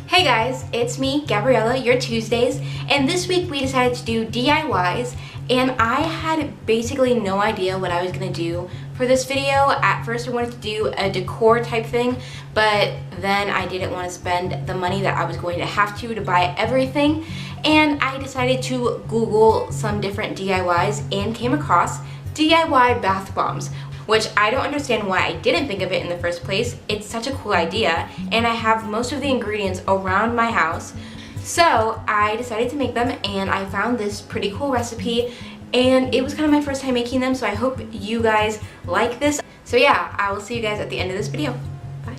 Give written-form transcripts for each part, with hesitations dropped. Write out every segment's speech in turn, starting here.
Hey guys, it's me, Gabriella, your Tuesdays, and this week we decided to do DIYs, and I had basically no idea what I was going to do for this video. At first I wanted to do a decor type thing, but then I didn't want to spend the money that I was going to have to buy everything, and I decided to Google some different DIYs and came across DIY bath bombs, which I don't understand why I didn't think of it in the first place. It's such a cool idea, and I have most of the ingredients around my house. So I decided to make them, and I found this pretty cool recipe, and it was kind of my first time making them, so I hope you guys like this. So yeah, I will see you guys at the end of this video. Bye.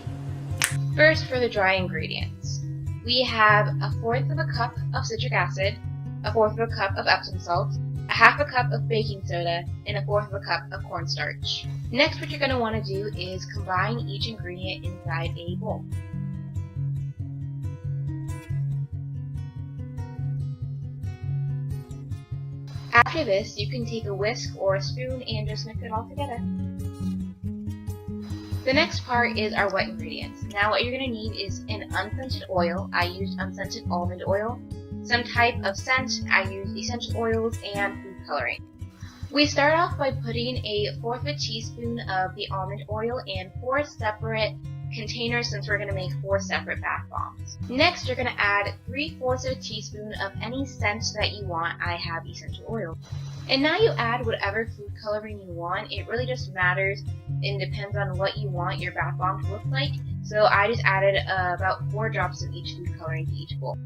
First, for the dry ingredients, we have 1/4 of a cup of citric acid, 1/4 of a cup of Epsom salt, 1/2 a cup of baking soda, and 1/4 of a cup of cornstarch. Next, what you're going to want to do is combine each ingredient inside a bowl. After this, you can take a whisk or a spoon and just mix it all together. The next part is our wet ingredients. Now what you're going to need is an unscented oil. I used unscented almond oil. Some type of scent. I used essential oils and food coloring. We start off by putting 1/4 of a teaspoon of the almond oil in 4 separate containers, since we're going to make 4 separate bath bombs. Next, you're going to add 3/4 of a teaspoon of any scent that you want. I have essential oil. And now you add whatever food coloring you want. It really just matters and depends on what you want your bath bomb to look like. So I just added about 4 drops of each food coloring to each bowl.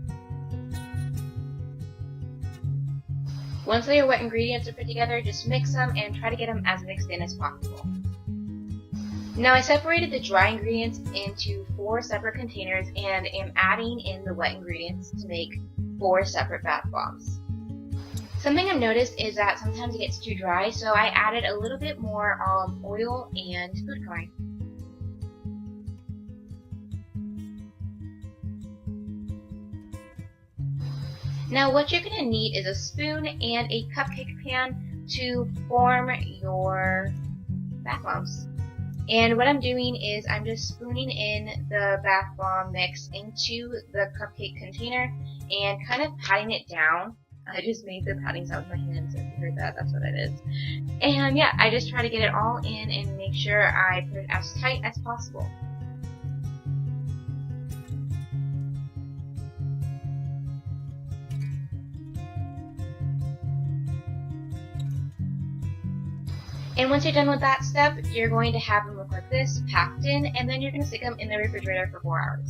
Once all your wet ingredients are put together, just mix them and try to get them as mixed in as possible. Now I separated the dry ingredients into 4 separate containers and am adding in the wet ingredients to make 4 separate bath bombs. Something I've noticed is that sometimes it gets too dry, so I added a little bit more oil and food coloring. Now what you're going to need is a spoon and a cupcake pan to form your bath bombs. And what I'm doing is I'm just spooning in the bath bomb mix into the cupcake container and kind of patting it down. I just made the patting sound with my hands, so if you heard that, that's what it is. And yeah, I just try to get it all in and make sure I put it as tight as possible. And once you're done with that step, you're going to have them look like this, packed in, and then you're going to stick them in the refrigerator for 4 hours.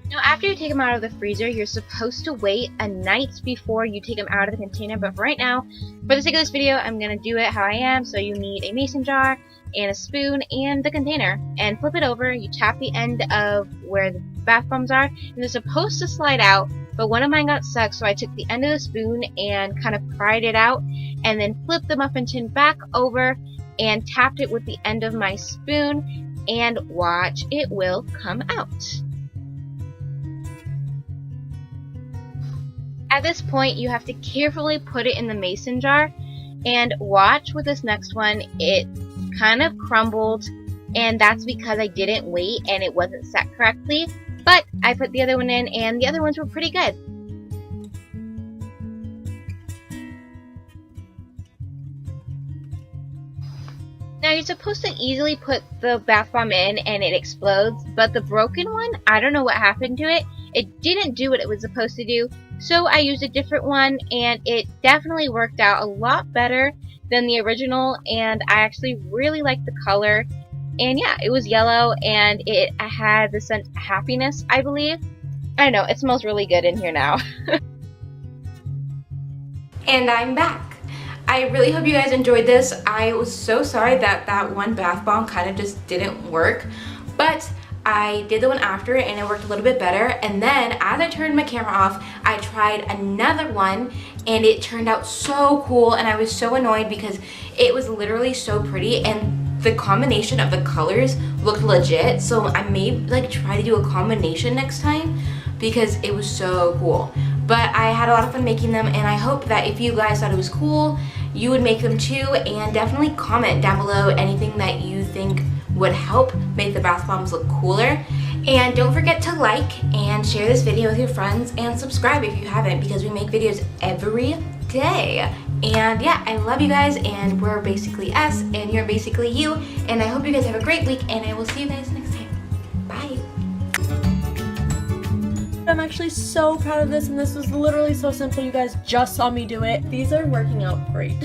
Now after you take them out of the freezer, you're supposed to wait a night before you take them out of the container, but for right now, for the sake of this video, I'm going to do it how I am. So you need a mason jar and a spoon and the container, and flip it over. You tap the end of where the bath bombs are, and they're supposed to slide out, but one of mine got stuck, so I took the end of the spoon and kind of pried it out, and then flipped the muffin tin back over and tapped it with the end of my spoon, and watch, it will come out. At this point, you have to carefully put it in the mason jar, and watch with this next one, it kind of crumbled, and that's because I didn't wait and it wasn't set correctly. But I put the other one in, and the other ones were pretty good. Now you're supposed to easily put the bath bomb in and it explodes, but the broken one, I don't know what happened to it. It didn't do what it was supposed to do, so I used a different one, and it definitely worked out a lot better than the original, and I actually really liked the color. And yeah, it was yellow, and it had the scent happiness, I believe. I don't know, it smells really good in here now. And I'm back. I really hope you guys enjoyed this. I was so sorry that that one bath bomb kind of just didn't work, but I did the one after and it worked a little bit better. And then as I turned my camera off, I tried another one and it turned out so cool, and I was so annoyed because it was literally so pretty and the combination of the colors looked legit. So I may like try to do a combination next time because it was so cool. But I had a lot of fun making them, and I hope that if you guys thought it was cool you would make them too, and definitely comment down below anything that you think would help make the bath bombs look cooler. And don't forget to like and share this video with your friends, and subscribe if you haven't, because we make videos every day. And yeah, I love you guys, and we're basically us, and you're basically you, and I hope you guys have a great week, and I will see you guys next time. Bye. I'm actually so proud of this, and this was literally so simple. You guys just saw me do it. These are working out great.